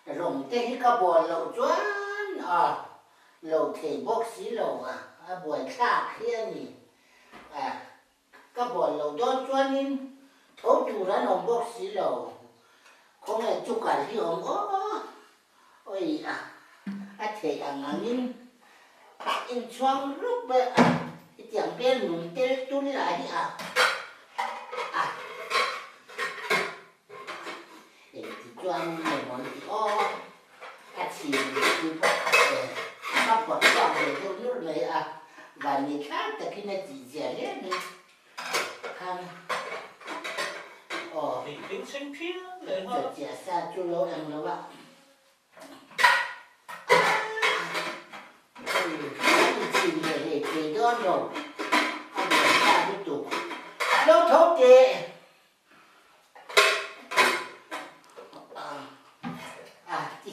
rồng tê hi cả bò lẩu choán lẩu thể bốc xí lẩu buổi xa kia nhỉ cả bò lẩu đó choán in thấu chủ ra nồng bốc xí lẩu không là chụp cả hi ông ôi thể ngang in in choang lúc bây tiếng bên nung tê tu lại thì choang này món chỉ các bọn choang này tôi lúc này và người khác thì khi này chỉ dễ lên này không thì tính sinh phía để giờ trẻ xa chú lâu em nó bạn chỉ để đó rồi anh phải ra cái tủ lâu thấu kệ thì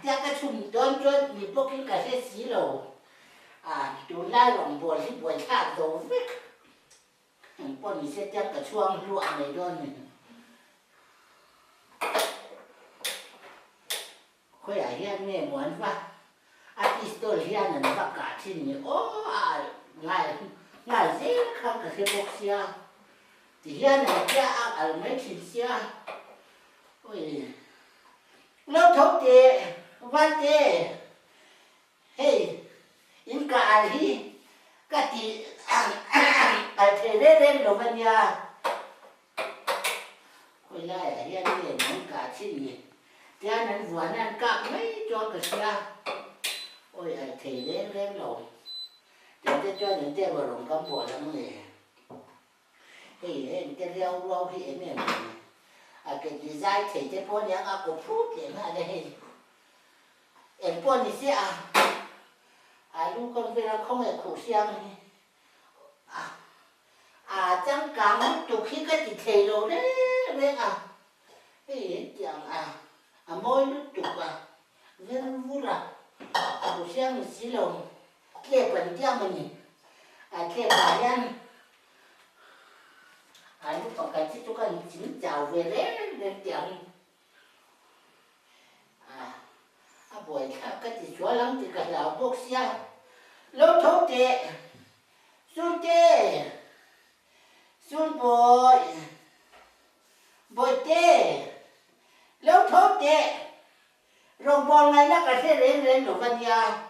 tiếc cái chum đón cho mình bốc cái cà phê xí lầu tủ lai lòng buồn thì buồn khác rồi bọn mình sẽ tiếc cả chuông luộc này đó mình khơi ở hiện nghe muốn va tôi hiện là nó cả trên này ngài dễ không cả cái bốc xia thì hiện này kia ở mấy thịt xia ôi lâu thấu tệ văn tệ hey in cả đi cả thì thể lên rồi văn nhà ôi lại ở hiện này nó cả trên này thì anh vừa ăn cặp mấy cho cái xia ôi thể lên rồi để cho những cái vào lòng cắm bò lắm này thì cái rau rau thì này cái design thì cái con nhang có phút thì mà đây em con thì sẽ lúc con về là không hề khổ xiang chẳng cảm tụ khi cái thì thề rồi đấy đấy cái chẳng môi lúc tụ viên vu là khổ xiang xí lồng kia bẩn cho mình kia bà nhân lúc còn cái chiếc chúng cần chính chào về đấy lên tiếng buổi cái gì chúa lắm thì cả lão bốc xe lâu thấu tệ xuân bội tệ lâu thấu tệ rồng bò này nó cả xe lên rồi văn nhà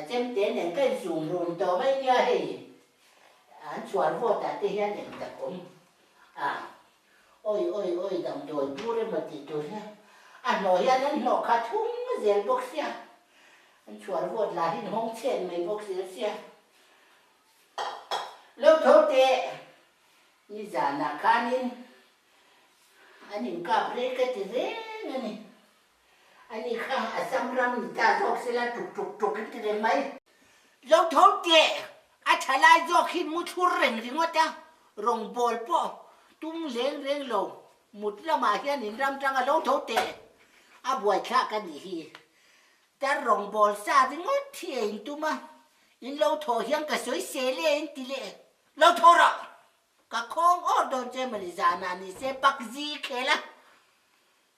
chém tiền đến cái dùng rùn tàu mấy nhà thì anh chuẩn vô ta thì hiện đến ta cũng ôi đồng đội đua lên mà thì tôi anh nói anh nó khá thúng dễ bốc xe anh chuẩn vô là hình hông trên mấy bốc xe lâu thấu tệ như giả nạ khá nên anh nhìn cặp rễ cái thì rễ này anh nhìn khá xăm răm người ta dọc sẽ là trục cái thì mấy lâu thấu tệ trả lại do khi mua chua rừng thì ngót ta rồng bò po tung lên lầu một là mà hiện nhìn ram trăng lâu thấu tệ buổi khác cái gì ta rồng bò xa thì ngót thiền tu mà in lâu thổ hiện cả suối xe lên tí lệ lâu thổ rồi cả con ở đâu chơi mà đi ra nà đi xe bạc gì kể là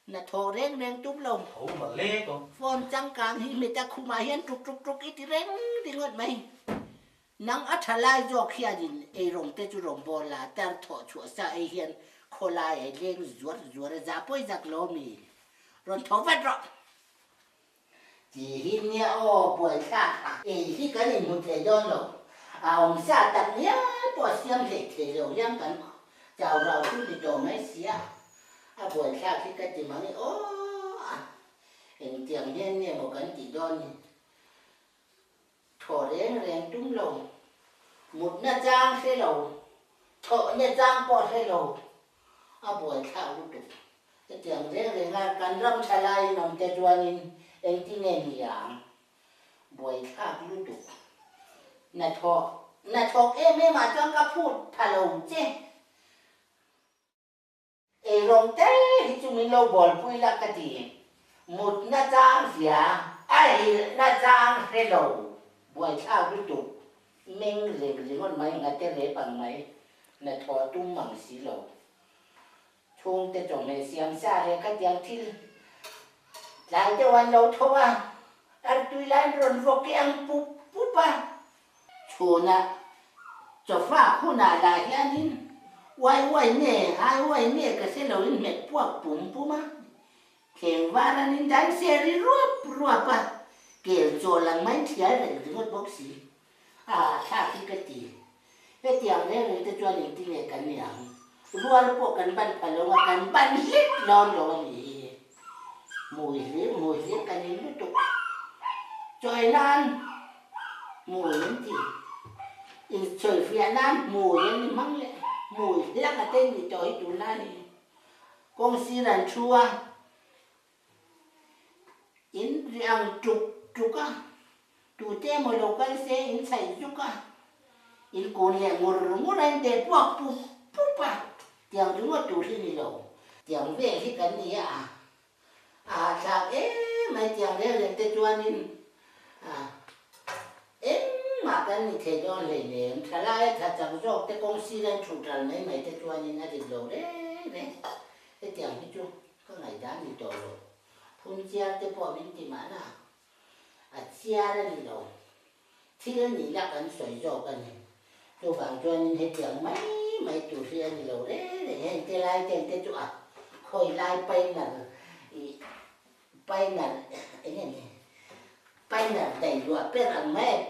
nà thổ reng tung lồng mà lê con phone trăng càng hi người ta khu mà hiện trục ít thì reng thì ngót mày nang trả lại do khi anh rồng tê chú rồng bò là ta thọ chúa sa hiện khô lại lên ruột ra bôi giặc lô mì rồi thấu vắt rồi chỉ hiện nhá buổi khác khi cái này một thời gian rồi ông sa tập nhá bỏ xem thể rồi nhá cần chào rau chút thì đồ mấy xía buổi khác khi cái gì mà này hình tiền nhân này một cái chỉ đòn thọ rèn trúng lồng một nhà trang xe lầu thọ nhà trang bỏ xe lầu buổi thảo lúc được cái tiếng rèn là cần râm xà lai nằm tê chuan in anh tin nghe nhàng buổi thảo lúc được nè thọ em mà trong cái phút thà lầu chứ rồng té thì chúng mình lâu bỏ vui là cái gì một nhà trang xía nhà trang xe lầu buổi thảo lúc được mình rèn ngon mấy ngày tết lễ bằng mấy là thọ tung bằng xí lầu chung tết trồng này xem xa đây các tiếng thi lại cho anh lâu thôi anh tuy lại rồi vô cái ăn búp chỗ nè cho pha khu nào là cái anh quay nè quay nè cái xe lối mệt buộc bụng mà kèm va ra nên đánh xe đi ruột kèm cho là mấy thìa này thì một bốc xí thà cái tiếng đấy rồi tôi cho linh tinh này cái này ruột bộ cần ban phải lo cần ban hết lo gì mùi liếc cái này nó tụ trời nan mùi những gì trời phía nam mùi những măng lệ mùi liếc là tên gì trời chủ nan này con xí lần chua in riang trục tu te mo local se in sai juka in ko ne ngor anh de pu pa tiang du tu ri ni lo tiang ve hi kan ni sa mai tiang le te chuan in mà cái này thì do này nè thà lại thà chẳng do cái công ty đang chủ trần mấy mấy cái chuan in nó đi lâu đấy cái tiang cái chú có ngày đã đi rồi phun chia cái bỏ mình thì mà chia ra đi đâu thì nó nhìn ra cái sợi dầu cái này tôi phản cho nên hết tiếng mấy chủ xe đi đâu đấy để hiện cái lai cái chỗ khôi lai bay là đầy đủ biết là mấy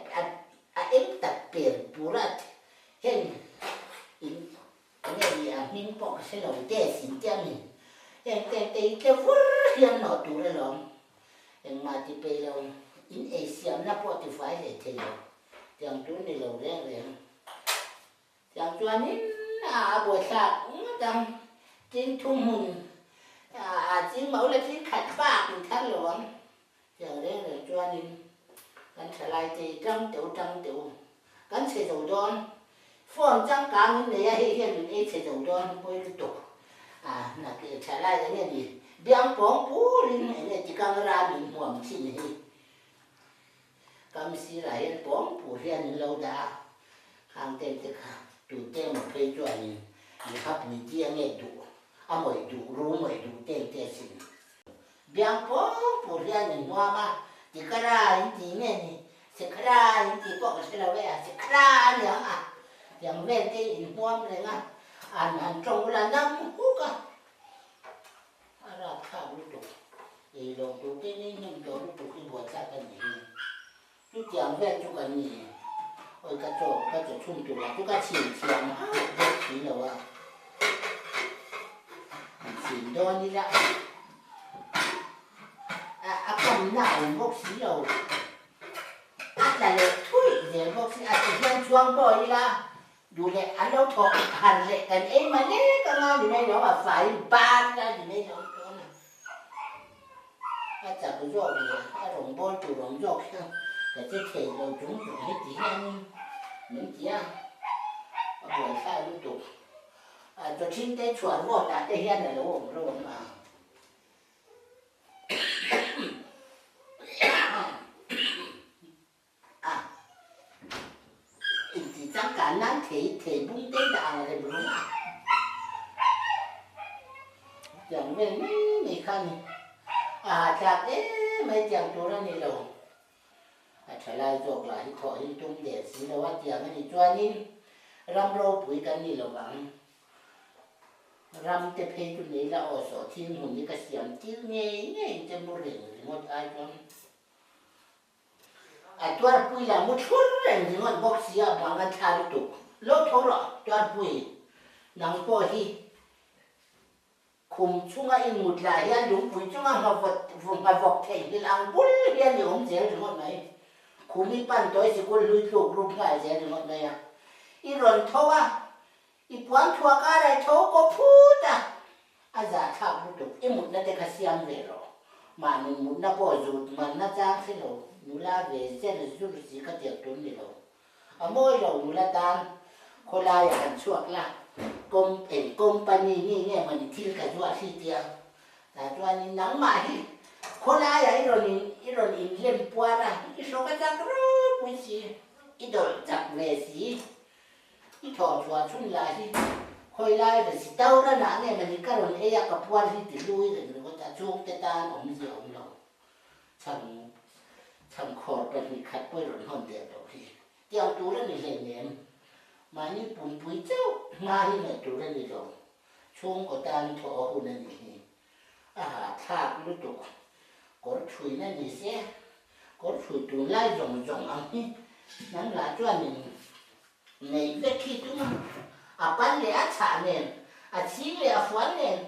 em tập biển bù ra hiện cái này mình bỏ cái đầu để xin cho mình cái vốn hiện nó tụ ra rồi mà thì bây giờ in Asia nó bỏ thì phải để thế nào chẳng chú này lâu đấy chẳng chú anh buổi sáng chẳng trên thu mùng trên mẫu là trên khát bạc mình thắt luôn chẳng đấy là chú anh cần trở lại thì trăm tiểu cần sẽ đầu đón phong trăng cá mình này hiện mình ấy sẽ đầu đón bôi cái tục là cái trở lại cái gì biang bóng bú lên này chỉ cần ra mình hoàng xin này cầm xí lại bóng bú lên lâu đã hàng tên thì đủ tên một cây cho anh thì hấp mình chia nghe đủ mỗi đủ rú mỗi đủ tên xin biang bóng bú lên mình hoa mà chỉ cái ra chỉ này sẽ cái ra chỉ có cái là vậy sẽ cái ra nữa chẳng về cái hoa này ăn trong là năm phút ra khảo lúc thì đồ tụ cái nhưng đồ tụ cái buổi sáng cái gì chú chẳng về chú cái gì ôi cái chỗ chung tụ là chú cái chỉ chỉ đâu chỉ đó đi ra cầm nào bốc xí đâu là thui để bốc xí chỉ đang chuông bò đi ra dù để ăn đâu thọ hẳn lệ cái em mà nè cái nào thì này nó mà phải ban ra thì này nó chả có rau gì rồng bò chủ rồng rau không cái thể rồi chúng hết chỉ ăn những chỉ buổi sáng lúc tụ cho chín cái chuẩn vô đã cái hen này nó rồi mà thì chắc cả nắng thể bung tên đào này đúng không chẳng về mấy khăn chả thế mấy chàng chỗ đó này đâu trở lại rồi lại thổi tung để xí đâu á chàng này cho nên ram rô bụi cái này là bằng ram te phê chỗ này là ở số thiên hồn như cái xiêm chiếu nghe trên một rừng thì một ai con toan bụi là một chút rừng thì một bọc xí bằng cái thà tụ lót thấu rồi toan bụi nắng bò hi cùng chung ai một là hiện đúng với chung ai học vật thể thì làm bún hiện thì không dễ được một này cùng đi bàn tối thì có lùi lục lục lại dễ được một này ít rồi thâu ít quán thua cả đây thâu có phút giả thảo một chút ít một là để cái xiêm về rồi mà mình muốn nó bỏ rụt mà nó trang thế rồi nó là về sẽ là rút gì cái tiệc trốn này rồi mỗi rồi nó là tan khôi lai ăn chuột là company ni nghe mà thil cả chuột thì tiệc là chuột ni nắng mà hi khôi lai ấy rồi in lên qua ra cái số cái trang rất quý gì ít đồ chặt về gì ít thọ chuột chung lại hi khôi lai là chỉ tao ra nãy này mà những cái rồi ấy các quan thì lui rồi người ta chuông cái ta ông gì ông đâu chẳng khó bật thì khát bơi rồi hòn đẹp đâu thì tiêu tú lên thì ném mà như bùn bụi châu mà như này tú lên thì rồi chung của ta thọ hồn này thì thạc lúc tục có chui này thì sẽ có chui tú lai rồng rồng ăn đi nắng lá cho mình này rất khi tú bán lẻ trả nền xí lẻ phán nền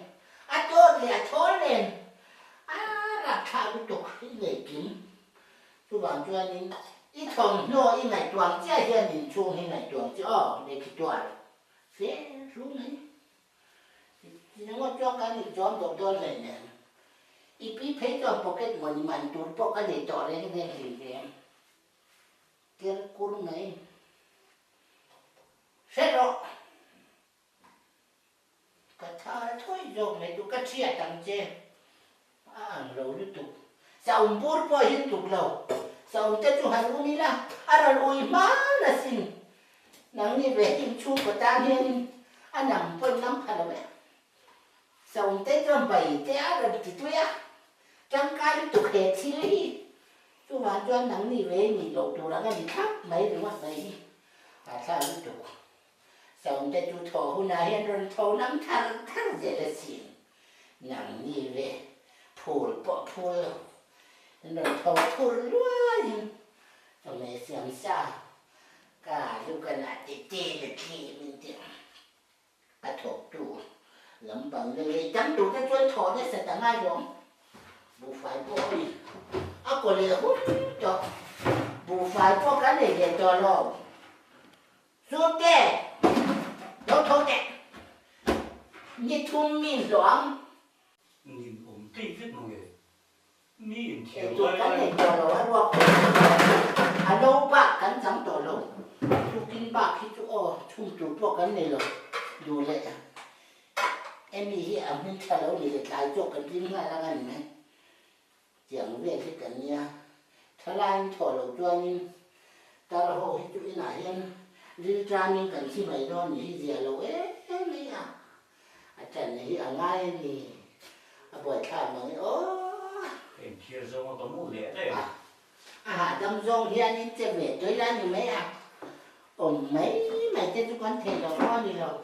tốt lẻ thốn nền là thạc lúc tục để kiếm chú bảo cho nên ít thằng nó ít ngày tuần chia hiện mình chung hiện ngày tuần chứ để cái tuần sẽ xuống này thì nó cho cái gì cho được đôi này nè ít biết thấy cho pocket mình tụt pocket để tỏ lên cái gì vậy cái cuốn này sẽ rồi cái thà thôi rồi này tụi cái chia tăng che lâu liên tục sao bố bỏ hiện tục lâu sao tết chú hành luôn đi là rồi ui má là xin nắng đi về in chu của ta nên nằm phân lắm phải không sao tết cho bảy té rồi thì tôi trong cái liên tục hệ chi lý chú bán cho nắng đi về mình lộ tụ là cái gì khác mấy đứa mắt đấy sao liên tục sao tết chú thổ hôm nay hiện rồi thổ nắng thăng dễ là xin nắng đi về phù bỏ phù rồi thầu thua luôn rồi mẹ xem sao cả lúc cái này tê là khi mình tiếng thuộc tụ lắm bằng người chấm tụ cái chuyên thọ đấy sẽ tặng ai rồi bù phải bố đi có lẽ hút cho bù phải bố cái này để cho lo xuống tê đâu thâu tê như thun min loãng nhìn ổn tinh viết mọi người nhìn thiếu tụi cái này cho nó ruột đâu bạc cắn trắng tổ lông chú kinh bạc khi chú chung chú cho cái này rồi dù lệ em đi ở bên trả lâu thì lại cho cái tiếng ngay là cái này chẳng về cái cảnh nha thái lan thổi lẩu cho nhưng ta là hộ chú này em đi ra nhưng cảnh chi mày đó thì gì lẩu ấy mấy chẳng này ở ngay thì buổi thảm mà em kia rong có một lẽ đấy trong rong hiện như chơi về tới ra như mấy mấy mày chơi chú con thể là con gì rồi